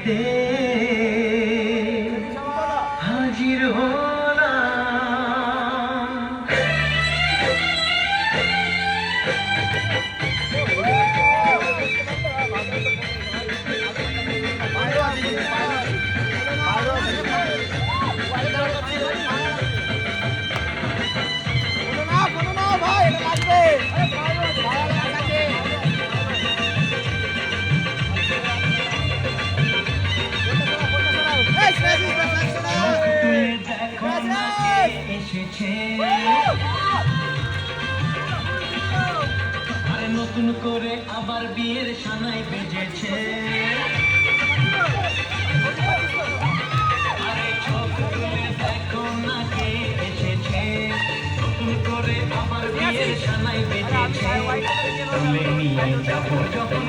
বিয়েতে হাজির হলাম। নতুন করে আবার বিয়ের সানাই বেজেছে, আরে চোখ তুলে দেখো না কে এসেছে। নতুন করে আবার বিয়ের সানাই বেজেছে, তুলে নিয়ে যাবো যখন